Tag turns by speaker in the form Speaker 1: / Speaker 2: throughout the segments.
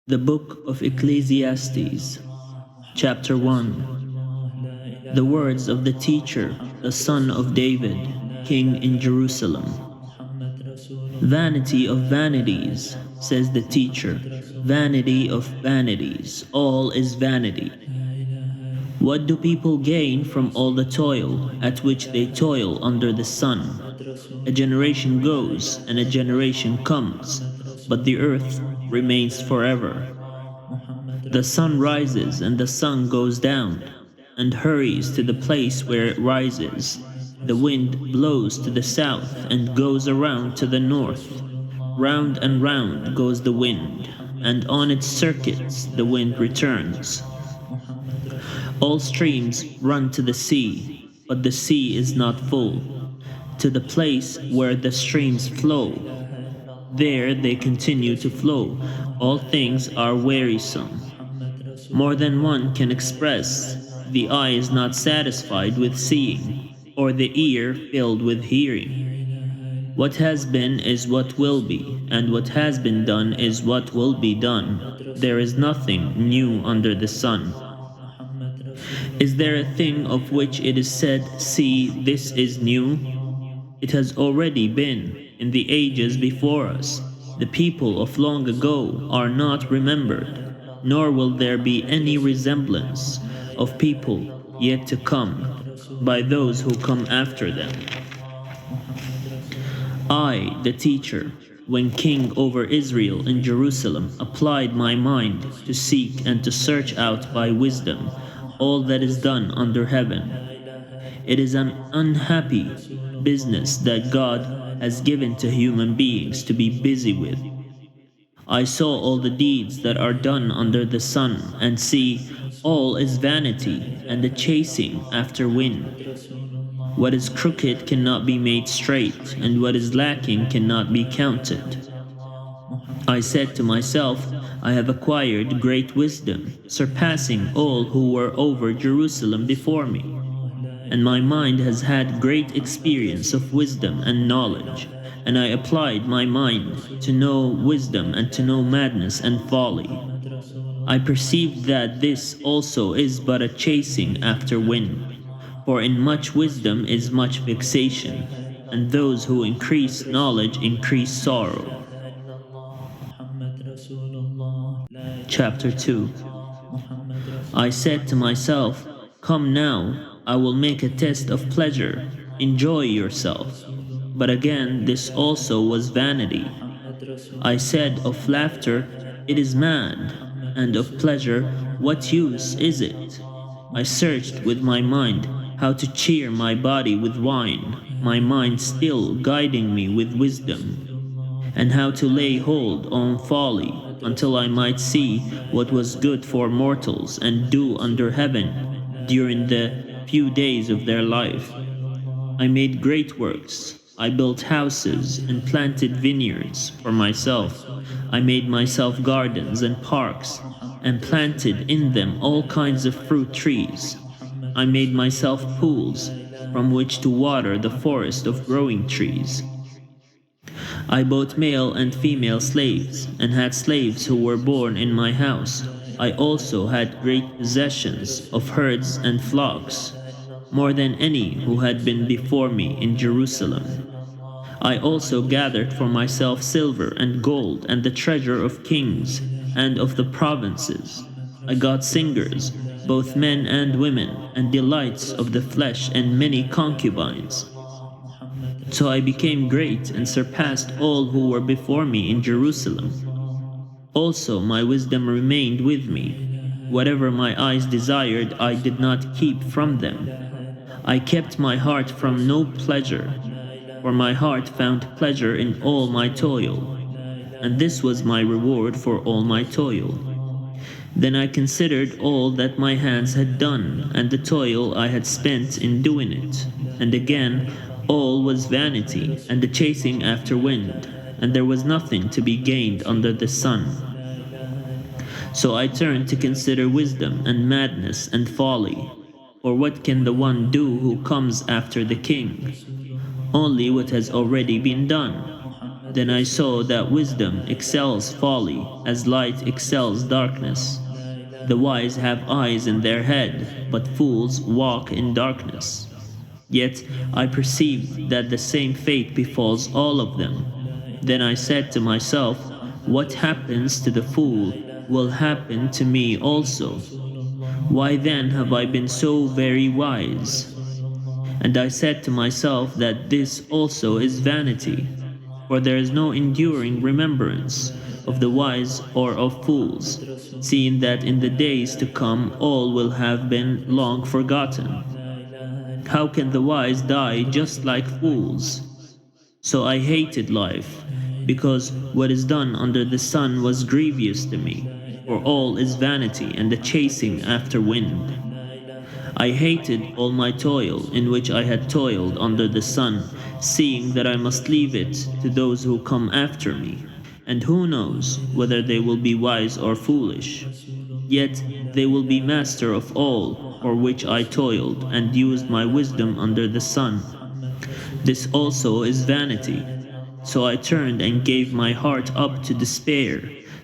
Speaker 1: The Book of Ecclesiastes, Chapter 1. The words of the teacher, the son of David, king in Jerusalem. Vanity of vanities, says the teacher, vanity of vanities, all is vanity. What do people gain from all the toil at which they toil under the sun? A generation goes and a generation comes, but the earth remains forever. The sun rises and the sun goes down, and hurries to the place where it rises. The wind blows to the south and goes around to the north. Round and round goes the wind, and on its circuits the wind returns. All streams run to the sea, but the sea is not full. To the place where the streams flow, there they continue to flow. All things are wearisome. More than one can express. The eye is not satisfied with seeing, or the ear filled with hearing. What has been is what will be, and what has been done is what will be done. There is nothing new under the sun. Is there a thing of which it is said, "See, this is new"? It has already been in the ages before us. The people of long ago are not remembered, nor will there be any resemblance of people yet to come by those who come after them. I, the teacher, when king over Israel and Jerusalem, applied my mind to seek and to search out by wisdom all that is done under heaven. It is an unhappy business that God has given to human beings to be busy with. I saw all the deeds that are done under the sun, and see, all is vanity and the chasing after wind. What is crooked cannot be made straight, and what is lacking cannot be counted. I said to myself, I have acquired great wisdom, surpassing all who were over Jerusalem before me. And my mind has had great experience of wisdom and knowledge, and I applied my mind to know wisdom and to know madness and folly. I perceived that this also is but a chasing after wind, for in much wisdom is much vexation, and those who increase knowledge increase sorrow. Chapter 2. I said to myself, "Come now, I will make a test of pleasure. Enjoy yourself." But again, this also was vanity. I said of laughter, "It is mad," and of pleasure, "What use is it?" I searched with my mind how to cheer my body with wine, my mind still guiding me with wisdom, and how to lay hold on folly, until I might see what was good for mortals and do under heaven during the few days of their life. I made great works. I built houses and planted vineyards for myself. I made myself gardens and parks, and planted in them all kinds of fruit trees. I made myself pools from which to water the forest of growing trees. I bought male and female slaves, and had slaves who were born in my house. I also had great possessions of herds and flocks, more than any who had been before me in Jerusalem. I also gathered for myself silver and gold and the treasure of kings and of the provinces. I got singers, both men and women, and delights of the flesh and many concubines. So I became great and surpassed all who were before me in Jerusalem. Also my wisdom remained with me. Whatever my eyes desired, I did not keep from them. I kept my heart from no pleasure, for my heart found pleasure in all my toil, and this was my reward for all my toil. Then I considered all that my hands had done, and the toil I had spent in doing it, and again all was vanity, and the chasing after wind, and there was nothing to be gained under the sun. So I turned to consider wisdom and madness and folly. For what can the one do who comes after the king? Only what has already been done. Then I saw that wisdom excels folly, as light excels darkness. The wise have eyes in their head, but fools walk in darkness. Yet I perceived that the same fate befalls all of them. Then I said to myself, what happens to the fool will happen to me also. Why then have I been so very wise? And I said to myself that this also is vanity, for there is no enduring remembrance of the wise or of fools, seeing that in the days to come all will have been long forgotten. How can the wise die just like fools? So I hated life, because what is done under the sun was grievous to me, for all is vanity and the chasing after wind. I hated all my toil in which I had toiled under the sun, seeing that I must leave it to those who come after me. And who knows whether they will be wise or foolish? Yet they will be master of all for which I toiled and used my wisdom under the sun. This also is vanity. So I turned and gave my heart up to despair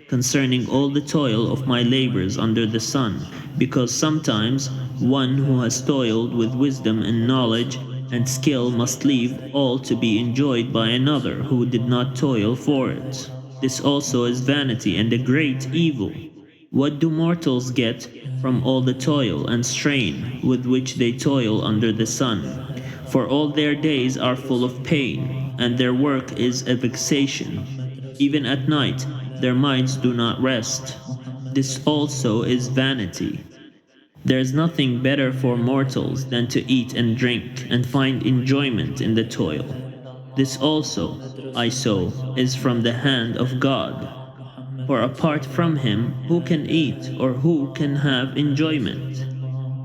Speaker 1: concerning all the toil of my labors under the sun, because sometimes one who has toiled with wisdom and knowledge and skill must leave all to be enjoyed by another who did not toil for it. This also is vanity and a great evil. What do mortals get from all the toil and strain with which they toil under the sun? For all their days are full of pain, and their work is a vexation. Even at night their minds do not rest. This also is vanity. There is nothing better for mortals than to eat and drink and find enjoyment in the toil. This also, I saw, is from the hand of God. For apart from him, who can eat or who can have enjoyment?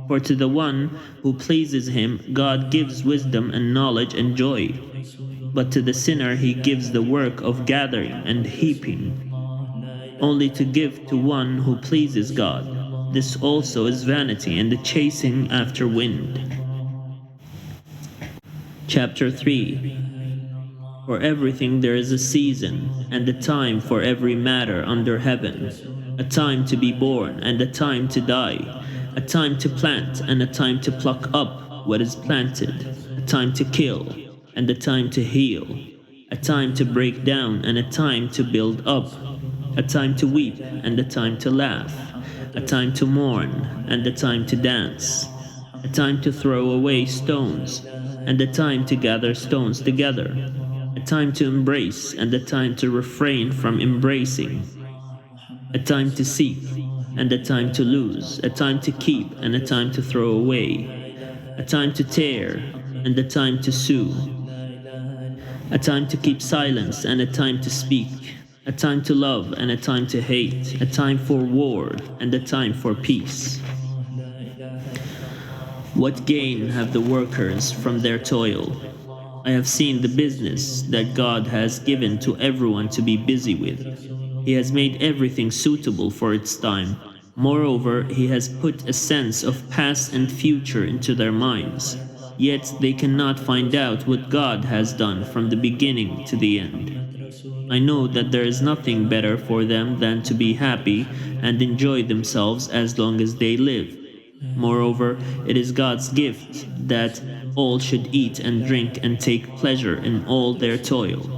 Speaker 1: For to the one who pleases him, God gives wisdom and knowledge and joy. But to the sinner he gives the work of gathering and heaping, only to give to one who pleases God. This also is vanity and the chasing after wind. Chapter 3. For everything there is a season, and a time for every matter under heaven, a time to be born and a time to die, a time to plant and a time to pluck up what is planted, a time to kill and a time to heal, a time to break down and a time to build up, a time to weep and a time to laugh, a time to mourn and a time to dance, a time to throw away stones and a time to gather stones together, a time to embrace and a time to refrain from embracing, a time to seek and a time to lose, a time to keep and a time to throw away, a time to tear and a time to sue, a time to keep silence and a time to speak, a time to love and a time to hate, a time for war and a time for peace. What gain have the workers from their toil? I have seen the business that God has given to everyone to be busy with. He has made everything suitable for its time. Moreover, he has put a sense of past and future into their minds. Yet they cannot find out what God has done from the beginning to the end. I know that there is nothing better for them than to be happy and enjoy themselves as long as they live. Moreover, it is God's gift that all should eat and drink and take pleasure in all their toil.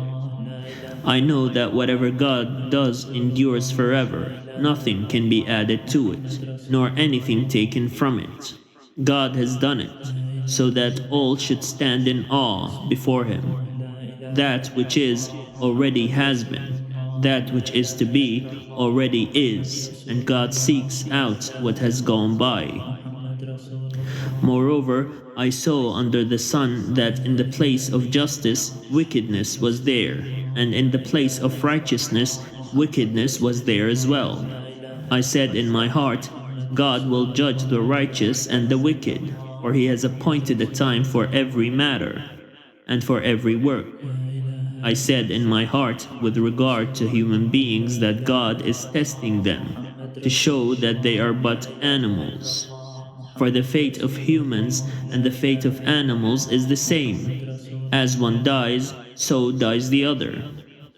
Speaker 1: I know that whatever God does endures forever. Nothing can be added to it, nor anything taken from it. God has done it, so that all should stand in awe before him. That which is already has been, that which is to be already is, and God seeks out what has gone by. Moreover, I saw under the sun that in the place of justice wickedness was there, and in the place of righteousness wickedness was there as well. I said in my heart, God will judge the righteous and the wicked, for he has appointed a time for every matter, and for every work. I said in my heart with regard to human beings that God is testing them, to show that they are but animals. For the fate of humans and the fate of animals is the same. As one dies, so dies the other.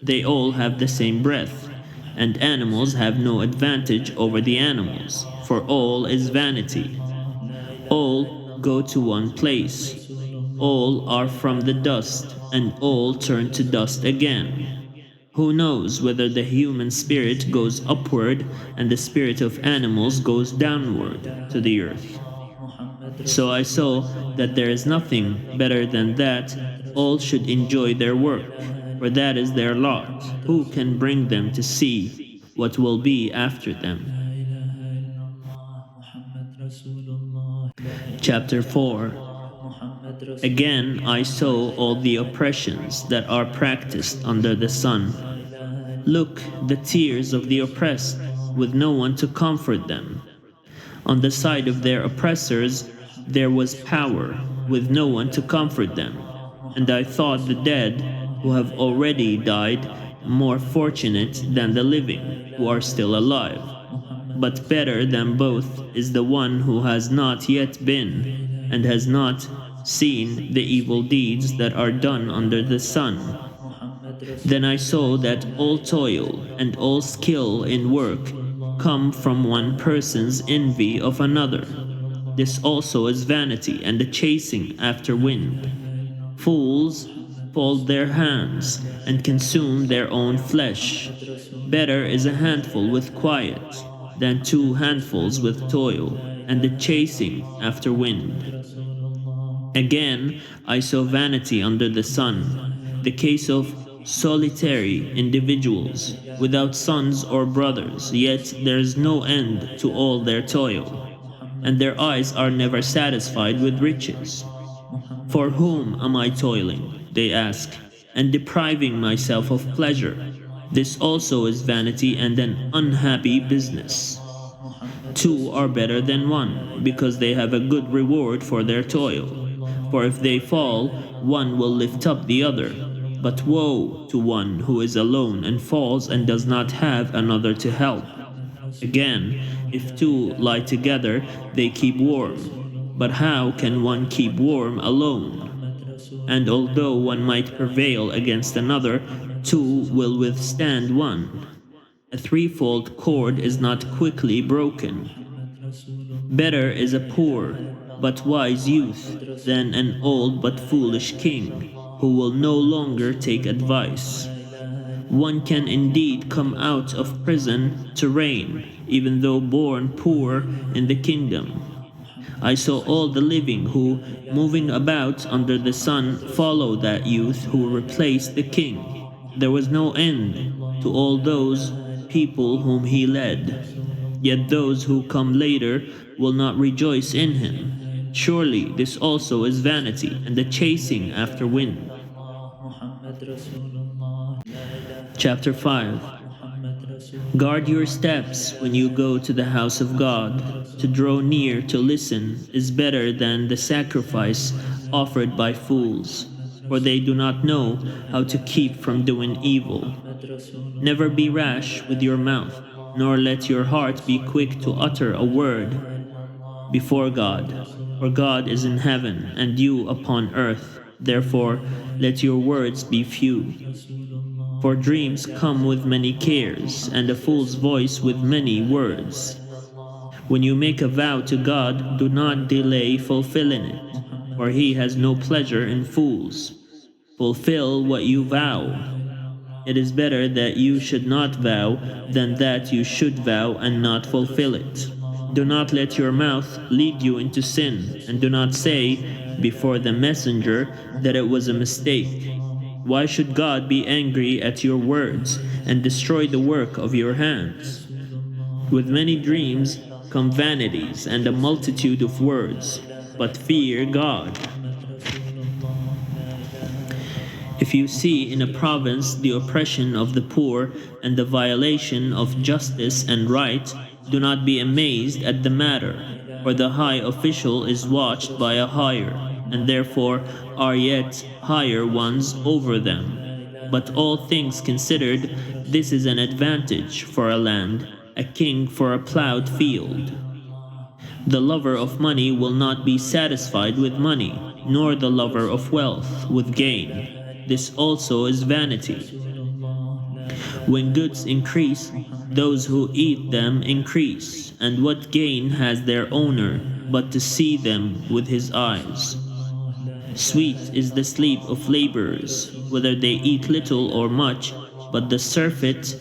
Speaker 1: They all have the same breath, and animals have no advantage over the animals, for all is vanity. All go to one place. All are from the dust, and all turn to dust again. Who knows whether the human spirit goes upward and the spirit of animals goes downward to the earth? So I saw that there is nothing better than that all should enjoy their work, for that is their lot. Who can bring them to see what will be after them? Chapter 4. Again I saw all the oppressions that are practiced under the sun. Look, the tears of the oppressed, with no one to comfort them. On the side of their oppressors there was power, with no one to comfort them. And I thought the dead, who have already died, more fortunate than the living, who are still alive. But better than both is the one who has not yet been, and has not seen the evil deeds that are done under the sun. Then I saw that all toil and all skill in work come from one person's envy of another. This also is vanity and a chasing after wind. Fools fold their hands and consume their own flesh. Better is a handful with quiet than two handfuls with toil and the chasing after wind. Again, I saw vanity under the sun, the case of solitary individuals, without sons or brothers, yet there is no end to all their toil, and their eyes are never satisfied with riches. For whom am I toiling, they ask, and depriving myself of pleasure? This also is vanity and an unhappy business. Two are better than one, because they have a good reward for their toil. For if they fall, one will lift up the other. But woe to one who is alone and falls and does not have another to help. Again, if two lie together, they keep warm. But how can one keep warm alone? And although one might prevail against another, two will withstand one. A threefold cord is not quickly broken. Better is a poor but wise youth than an old but foolish king, who will no longer take advice. One can indeed come out of prison to reign, even though born poor in the kingdom. I saw all the living who, moving about under the sun, follow that youth who replaced the king. There was no end to all those people whom he led. Yet those who come later will not rejoice in him. Surely this also is vanity and the chasing after wind. Chapter 5. Guard your steps when you go to the house of God. To draw near to listen is better than the sacrifice offered by fools, for they do not know how to keep from doing evil. Never be rash with your mouth, nor let your heart be quick to utter a word before God. For God is in heaven, and you upon earth. Therefore, let your words be few. For dreams come with many cares, and a fool's voice with many words. When you make a vow to God, do not delay fulfilling it, for he has no pleasure in fools. Fulfill what you vow. It is better that you should not vow than that you should vow and not fulfill it. Do not let your mouth lead you into sin, and do not say before the messenger that it was a mistake. Why should God be angry at your words and destroy the work of your hands? With many dreams come vanities and a multitude of words, but fear God. If you see in a province the oppression of the poor and the violation of justice and right, do not be amazed at the matter, for the high official is watched by a higher, and therefore are yet higher ones over them. But all things considered, this is an advantage for a land, a king for a plowed field. The lover of money will not be satisfied with money, nor the lover of wealth with gain. This also is vanity. When goods increase, those who eat them increase, and what gain has their owner but to see them with his eyes? Sweet is the sleep of laborers, whether they eat little or much, but the surfeit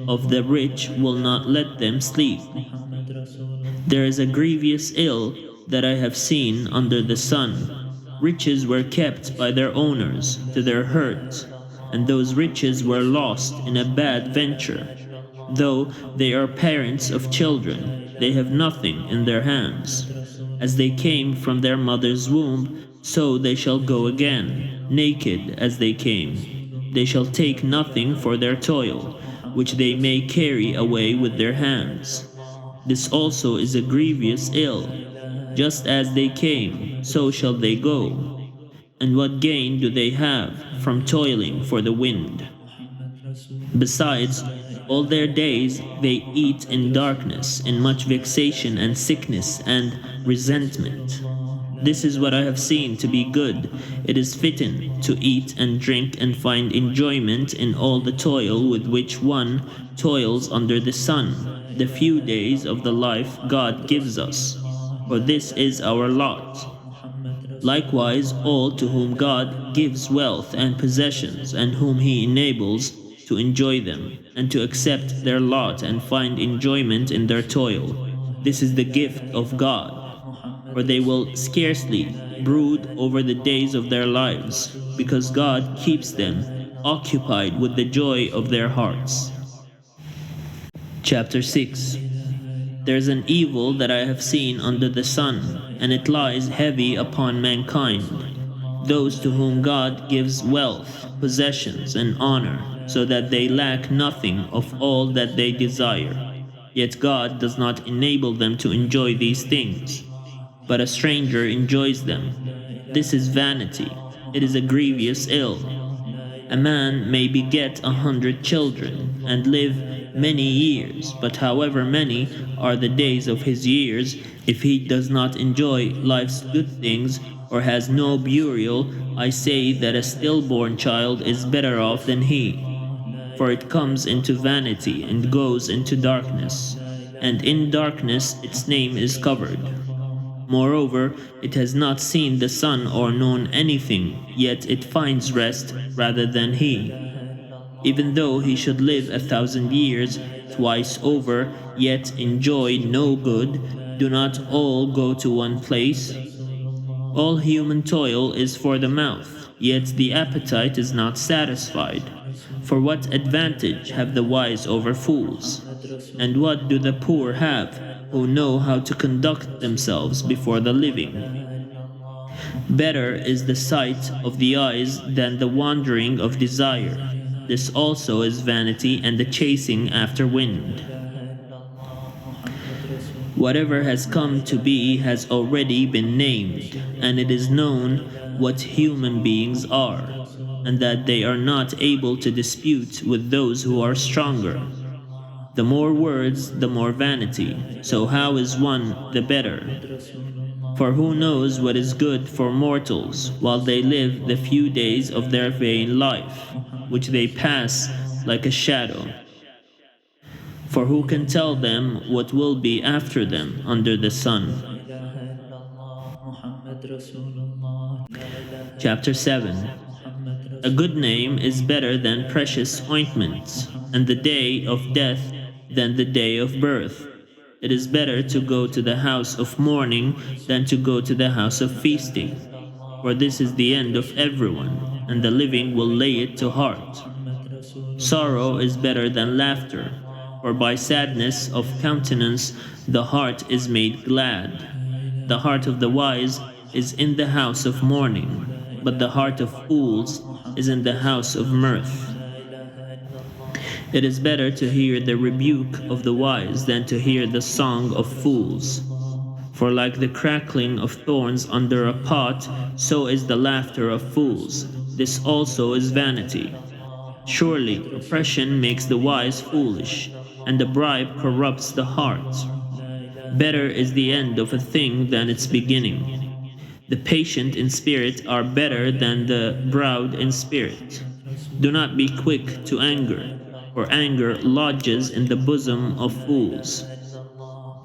Speaker 1: of the rich will not let them sleep. There is a grievous ill that I have seen under the sun. Riches were kept by their owners to their hurt, and those riches were lost in a bad venture. Though they are parents of children, they have nothing in their hands. As they came from their mother's womb, so they shall go again, naked as they came. They shall take nothing for their toil, which they may carry away with their hands. This also is a grievous ill. Just as they came, so shall they go. And what gain do they have from toiling for the wind? Besides, all their days they eat in darkness, in much vexation and sickness and resentment. This is what I have seen to be good. It is fitting to eat and drink and find enjoyment in all the toil with which one toils under the sun, the few days of the life God gives us. For this is our lot. Likewise, all to whom God gives wealth and possessions, and whom He enables to enjoy them, and to accept their lot and find enjoyment in their toil. This is the gift of God. For they will scarcely brood over the days of their lives, because God keeps them occupied with the joy of their hearts. Chapter 6. There is an evil that I have seen under the sun, and it lies heavy upon mankind, those to whom God gives wealth, possessions, and honor, so that they lack nothing of all that they desire. Yet God does not enable them to enjoy these things, but a stranger enjoys them. This is vanity. It is a grievous ill. A man may beget 100 children and live many years, but however many are the days of his years, if he does not enjoy life's good things or has no burial, I say that a stillborn child is better off than he. For it comes into vanity and goes into darkness, and in darkness its name is covered. Moreover, it has not seen the sun or known anything, yet it finds rest rather than he. Even though he should live 1,000 years, twice over, yet enjoy no good, do not all go to one place? All human toil is for the mouth, yet the appetite is not satisfied. For what advantage have the wise over fools? And what do the poor have, who know how to conduct themselves before the living? Better is the sight of the eyes than the wandering of desire. This also is vanity and the chasing after wind. Whatever has come to be has already been named, and it is known what human beings are, and that they are not able to dispute with those who are stronger. The more words, the more vanity. So how is one the better? For who knows what is good for mortals, while they live the few days of their vain life, which they pass like a shadow? For who can tell them what will be after them under the sun? Chapter 7. A good name is better than precious ointments, and the day of death than the day of birth. It is better to go to the house of mourning than to go to the house of feasting, for this is the end of everyone, and the living will lay it to heart. Sorrow is better than laughter, for by sadness of countenance the heart is made glad. The heart of the wise is in the house of mourning, but the heart of fools is in the house of mirth. It is better to hear the rebuke of the wise than to hear the song of fools. For like the crackling of thorns under a pot, so is the laughter of fools. This also is vanity. Surely oppression makes the wise foolish, and a bribe corrupts the heart. Better is the end of a thing than its beginning. The patient in spirit are better than the proud in spirit. Do not be quick to anger. for anger lodges in the bosom of fools.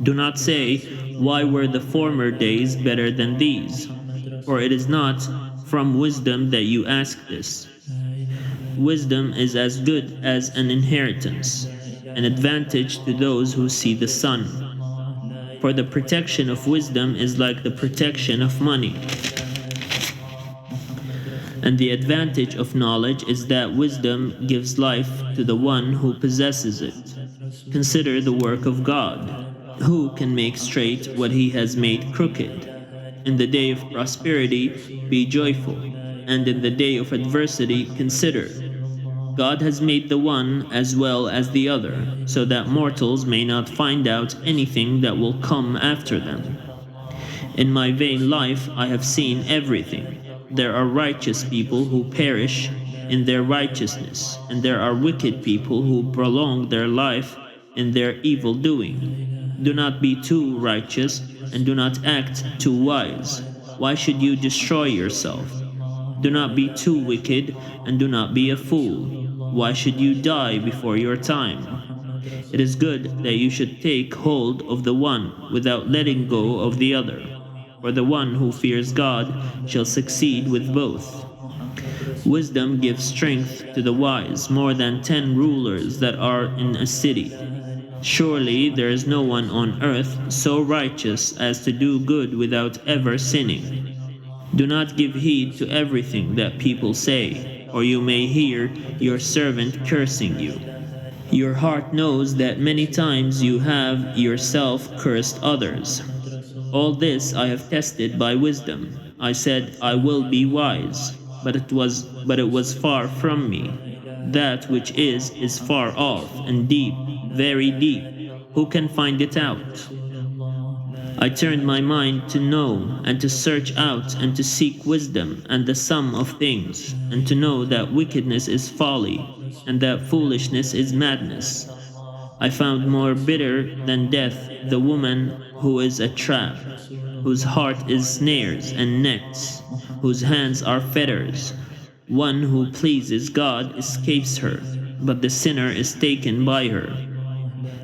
Speaker 1: Do not say, why were the former days better than these? For it is not from wisdom that you ask this. Wisdom is as good as an inheritance, an advantage to those who see the sun. For the protection of wisdom is like the protection of money. And the advantage of knowledge is that wisdom gives life to the one who possesses it. Consider the work of God. Who can make straight what he has made crooked? In the day of prosperity, be joyful, and in the day of adversity, consider. God has made the one as well as the other, so that mortals may not find out anything that will come after them. In my vain life I have seen everything. There are righteous people who perish in their righteousness, and there are wicked people who prolong their life in their evil doing. Do not be too righteous, and do not act too wise. Why should you destroy yourself? Do not be too wicked, and do not be a fool. Why should you die before your time? It is good that you should take hold of the one without letting go of the other. For the one who fears God shall succeed with both. Wisdom gives strength to the wise more than 10 rulers that are in a city. Surely there is no one on earth so righteous as to do good without ever sinning. Do not give heed to everything that people say, or you may hear your servant cursing you. Your heart knows that many times you have yourself cursed others. All this I have tested by wisdom. I said, I will be wise, but it was far from me. That which is far off and deep, very deep. Who can find it out? I turned my mind to know and to search out and to seek wisdom and the sum of things, and to know that wickedness is folly, and that foolishness is madness. I found more bitter than death the woman who is a trap, whose heart is snares and nets, whose hands are fetters. One who pleases God escapes her, but the sinner is taken by her.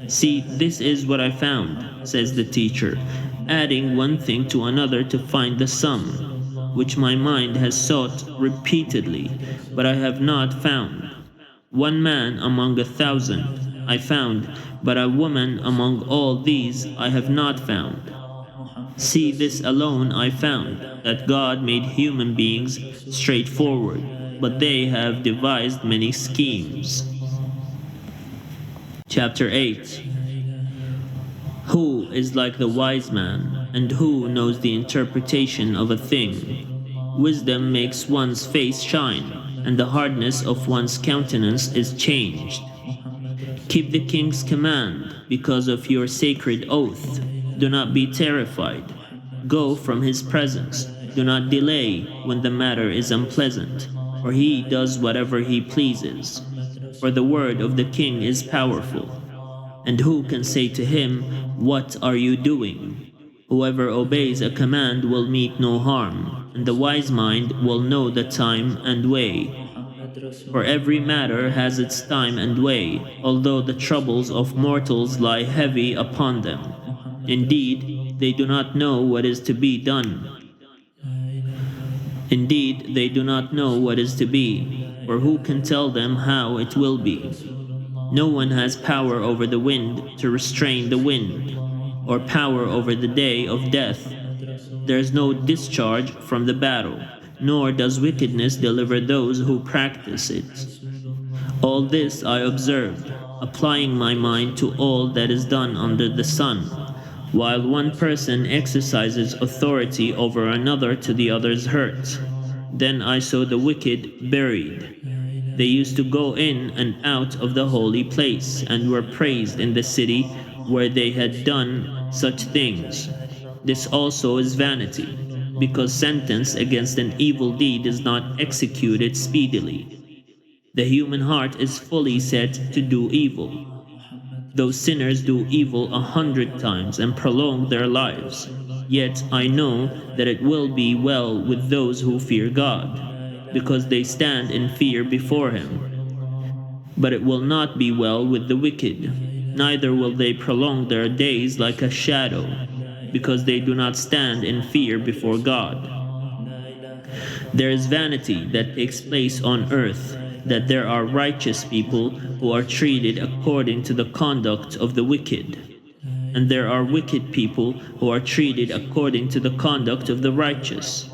Speaker 1: See, this is what I found, says the teacher, adding one thing to another to find the sum, which my mind has sought repeatedly, but I have not found. One man among 1,000 I found, but a woman among all these I have not found. See, this alone I found, that God made human beings straightforward, but they have devised many schemes. Chapter 8. Who is like the wise man, and who knows the interpretation of a thing? Wisdom makes one's face shine, and the hardness of one's countenance is changed. Keep the king's command because of your sacred oath. Do not be terrified. Go from his presence. Do not delay when the matter is unpleasant, for he does whatever he pleases. For the word of the king is powerful. And who can say to him, what are you doing? Whoever obeys a command will meet no harm, and the wise mind will know the time and way. For every matter has its time and way, although the troubles of mortals lie heavy upon them. Indeed, they do not know what is to be done. Indeed, they do not know what is to be, for who can tell them how it will be? No one has power over the wind to restrain the wind, or power over the day of death. There is no discharge from the battle, nor does wickedness deliver those who practice it. All this I observed, applying my mind to all that is done under the sun, while one person exercises authority over another to the other's hurt. Then I saw the wicked buried. They used to go in and out of the holy place, and were praised in the city where they had done such things. This also is vanity, because sentence against an evil deed is not executed speedily. The human heart is fully set to do evil. Those sinners do evil 100 times and prolong their lives. Yet I know that it will be well with those who fear God, because they stand in fear before him. But it will not be well with the wicked, neither will they prolong their days like a shadow, because they do not stand in fear before God. There is vanity that takes place on earth, that there are righteous people who are treated according to the conduct of the wicked, and there are wicked people who are treated according to the conduct of the righteous.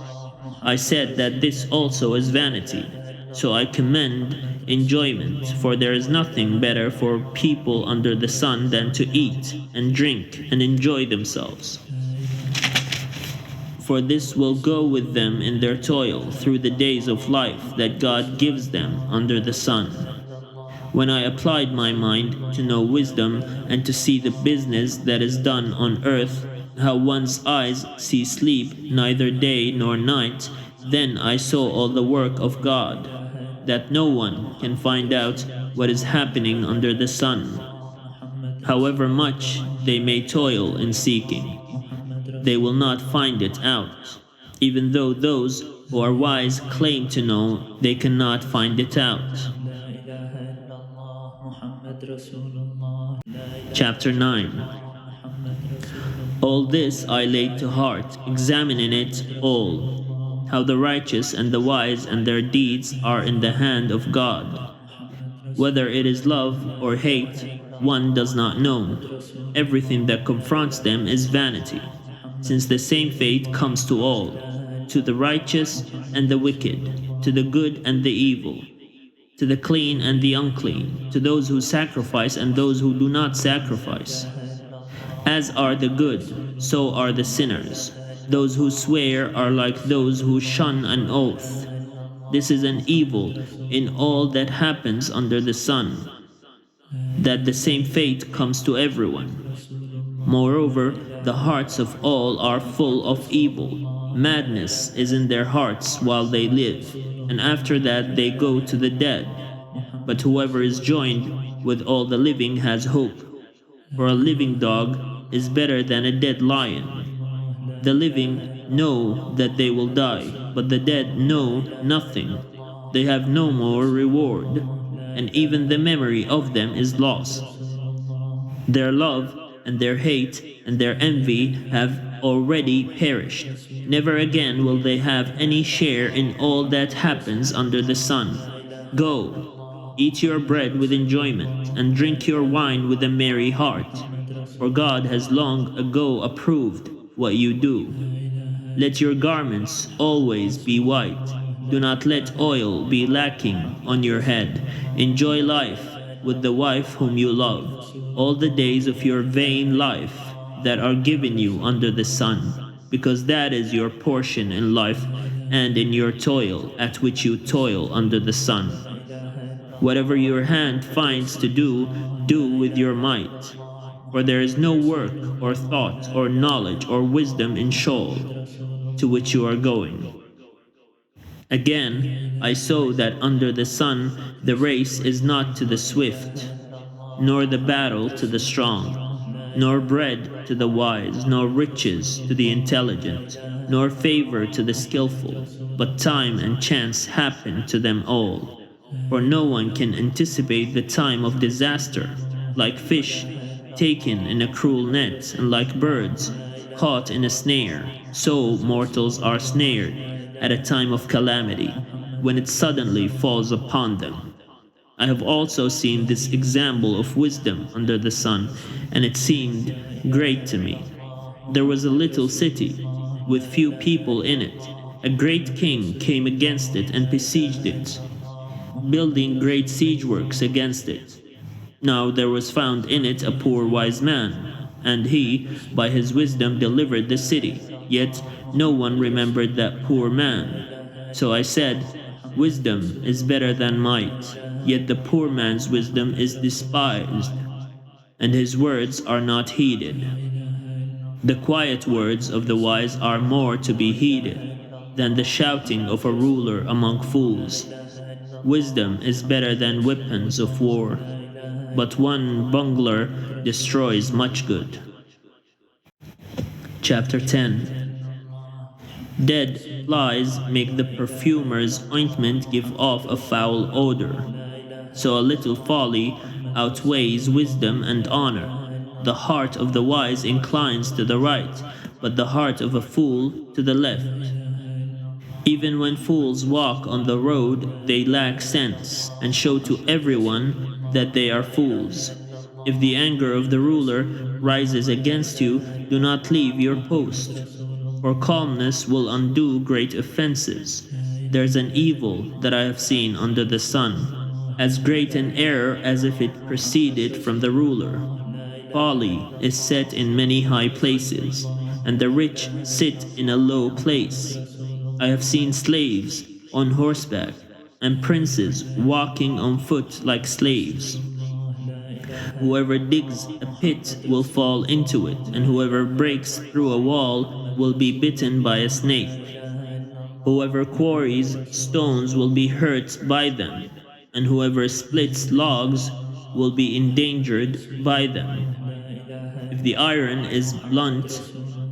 Speaker 1: I said that this also is vanity. So I commend enjoyment, for there is nothing better for people under the sun than to eat and drink and enjoy themselves. For this will go with them in their toil through the days of life that God gives them under the sun. When I applied my mind to know wisdom and to see the business that is done on earth, how one's eyes see sleep neither day nor night, then I saw all the work of God, that no one can find out what is happening under the sun, however much they may toil in seeking. They will not find it out, even though those who are wise claim to know, they cannot find it out. Chapter 9. All this I laid to heart, examining it all, how the righteous and the wise and their deeds are in the hand of God. Whether it is love or hate, one does not know. Everything that confronts them is vanity, since the same fate comes to all, to the righteous and the wicked, to the good and the evil, to the clean and the unclean, to those who sacrifice and those who do not sacrifice. As are the good, so are the sinners. Those who swear are like those who shun an oath. This is an evil in all that happens under the sun, that the same fate comes to everyone. Moreover, the hearts of all are full of evil. Madness is in their hearts while they live, and after that they go to the dead. But whoever is joined with all the living has hope, for a living dog is better than a dead lion. The living know that they will die, but the dead know nothing. They have no more reward, and even the memory of them is lost. Their love and their hate and their envy have already perished. Never again will they have any share in all that happens under the sun. Go, eat your bread with enjoyment, and drink your wine with a merry heart, for God has long ago approved what you do. Let your garments always be white. Do not let oil be lacking on your head. Enjoy life with the wife whom you love, all the days of your vain life that are given you under the sun, because that is your portion in life and in your toil at which you toil under the sun. Whatever your hand finds to do, do with your might. For there is no work or thought or knowledge or wisdom in Sheol, to which you are going. Again, I saw that under the sun the race is not to the swift, nor the battle to the strong, nor bread to the wise, nor riches to the intelligent, nor favor to the skillful, but time and chance happen to them all. For no one can anticipate the time of disaster, like fish taken in a cruel net, and like birds caught in a snare, so mortals are snared at a time of calamity, when it suddenly falls upon them. I have also seen this example of wisdom under the sun, and it seemed great to me. There was a little city, with few people in it. A great king came against it and besieged it, building great siege works against it. Now there was found in it a poor wise man, and he, by his wisdom, delivered the city. Yet no one remembered that poor man. So I said, wisdom is better than might, yet the poor man's wisdom is despised, and his words are not heeded. The quiet words of the wise are more to be heeded than the shouting of a ruler among fools. Wisdom is better than weapons of war, but one bungler destroys much good. Chapter 10. Dead flies make the perfumer's ointment give off a foul odor. So a little folly outweighs wisdom and honor. The heart of the wise inclines to the right, but the heart of a fool to the left. Even when fools walk on the road, they lack sense and show to everyone that they are fools. If the anger of the ruler rises against you, do not leave your post, for calmness will undo great offenses. There's an evil that I have seen under the sun, as great an error as if it proceeded from the ruler. Folly is set in many high places, and the rich sit in a low place. I have seen slaves on horseback, and princes walking on foot like slaves. Whoever digs a pit will fall into it, and whoever breaks through a wall will be bitten by a snake. Whoever quarries stones will be hurt by them, and whoever splits logs will be endangered by them. If the iron is blunt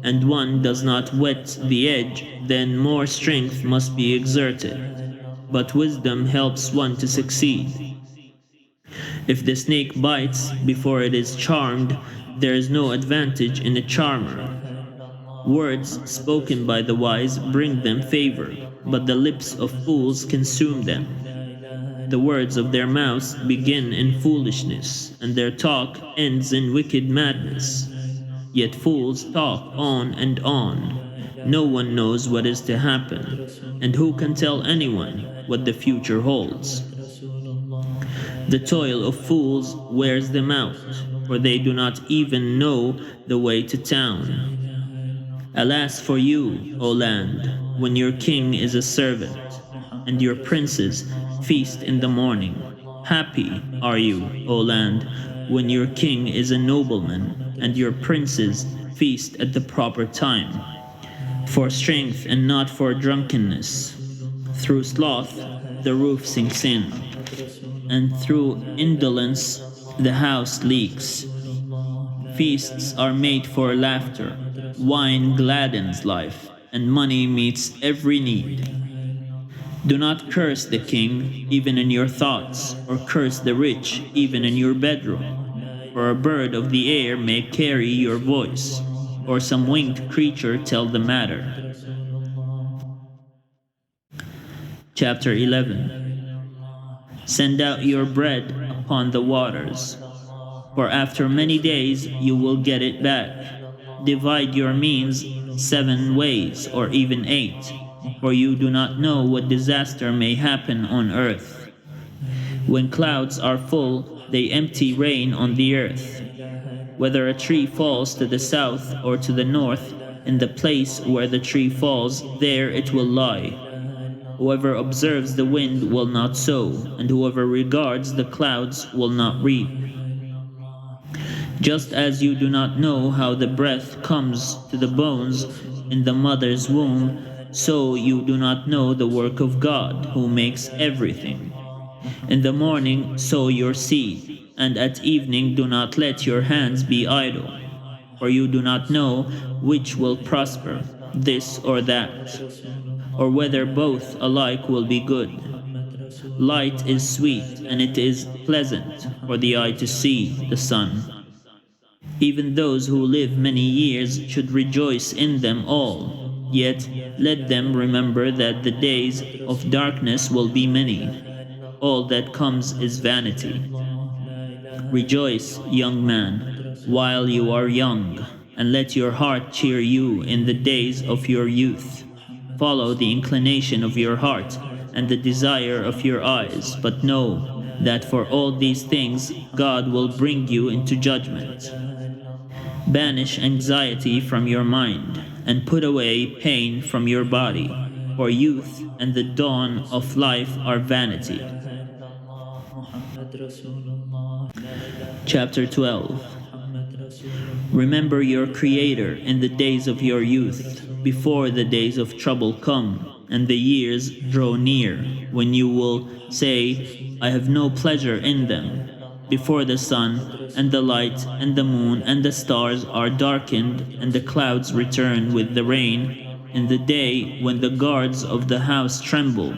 Speaker 1: and one does not whet the edge, then more strength must be exerted. But wisdom helps one to succeed. If the snake bites before it is charmed, there is no advantage in a charmer. Words spoken by the wise bring them favor, but the lips of fools consume them. The words of their mouths begin in foolishness, and their talk ends in wicked madness. Yet fools talk on and on. No one knows what is to happen, and who can tell anyone what the future holds? The toil of fools wears them out, for they do not even know the way to town. Alas for you, O land, when your king is a servant, and your princes feast in the morning. Happy are you, O land, when your king is a nobleman, and your princes feast at the proper time, for strength and not for drunkenness. Through sloth the roof sinks in, and through indolence the house leaks. Feasts are made for laughter, wine gladdens life, and money meets every need. Do not curse the king, even in your thoughts, or curse the rich, even in your bedroom. For a bird of the air may carry your voice, or some winged creature tell the matter. Chapter 11. Send out your bread upon the waters, for after many days you will get it back. Divide your means 7 ways, or even 8, for you do not know what disaster may happen on earth. When clouds are full, they empty rain on the earth. Whether a tree falls to the south or to the north, in the place where the tree falls, there it will lie. Whoever observes the wind will not sow, and whoever regards the clouds will not reap. Just as you do not know how the breath comes to the bones in the mother's womb, so you do not know the work of God, who makes everything. In the morning sow your seed, and at evening do not let your hands be idle, for you do not know which will prosper, this or that, or whether both alike will be good. Light is sweet, and it is pleasant for the eye to see the sun. Even those who live many years should rejoice in them all. Yet let them remember that the days of darkness will be many. All that comes is vanity. Rejoice, young man, while you are young, and let your heart cheer you in the days of your youth. Follow the inclination of your heart and the desire of your eyes, but know that for all these things God will bring you into judgment. Banish anxiety from your mind, and put away pain from your body, for youth and the dawn of life are vanity. Chapter 12. Remember your Creator in the days of your youth, before the days of trouble come, and the years draw near, when you will say, I have no pleasure in them. Before the sun, and the light, and the moon, and the stars are darkened, and the clouds return with the rain, in the day when the guards of the house tremble,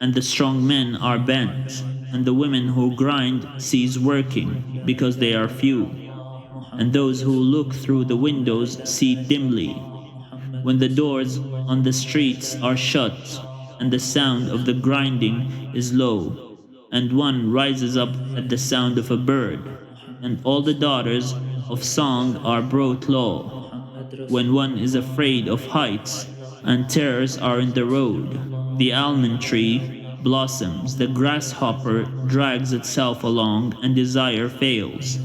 Speaker 1: and the strong men are bent. and the women who grind cease working, because they are few. And those who look through the windows see dimly. When the doors on the streets are shut, and the sound of the grinding is low, and one rises up at the sound of a bird, and all the daughters of song are brought low, when one is afraid of heights, and terrors are in the road. The almond tree blossoms, the grasshopper drags itself along, and desire fails,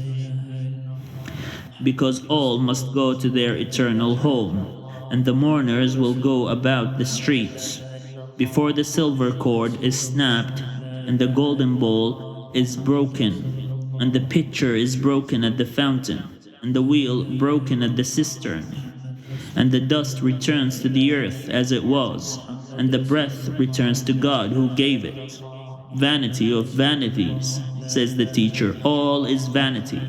Speaker 1: because all must go to their eternal home, and the mourners will go about the streets. Before the silver cord is snapped, and the golden bowl is broken, and the pitcher is broken at the fountain, and the wheel broken at the cistern, and the dust returns to the earth as it was, and the breath returns to God who gave it. Vanity of vanities, says the teacher, all is vanity.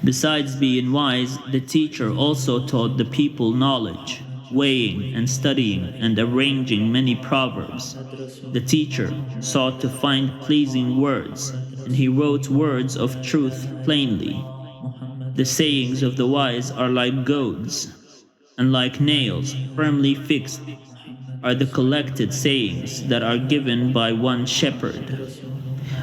Speaker 1: Besides being wise, the teacher also taught the people knowledge, weighing and studying and arranging many proverbs. The teacher sought to find pleasing words, and he wrote words of truth plainly. The sayings of the wise are like goads, and like nails firmly fixed are the collected sayings that are given by one shepherd.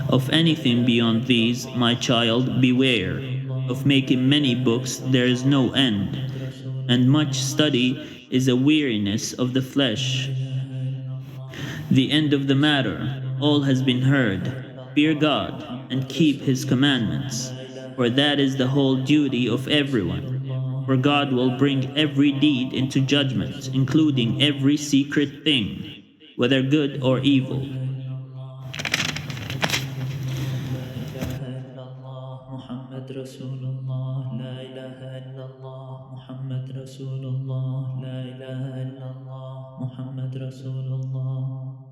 Speaker 1: Of anything beyond these, my child, beware. Of making many books there is no end, and much study is a weariness of the flesh. The end of the matter, all has been heard. Fear God, and keep his commandments, for that is the whole duty of everyone. For God will bring every deed into judgment, including every secret thing, whether good or evil.
Speaker 2: محمد رسول الله لا إله إلا الله محمد رسول الله لا إله إلا الله محمد رسول الله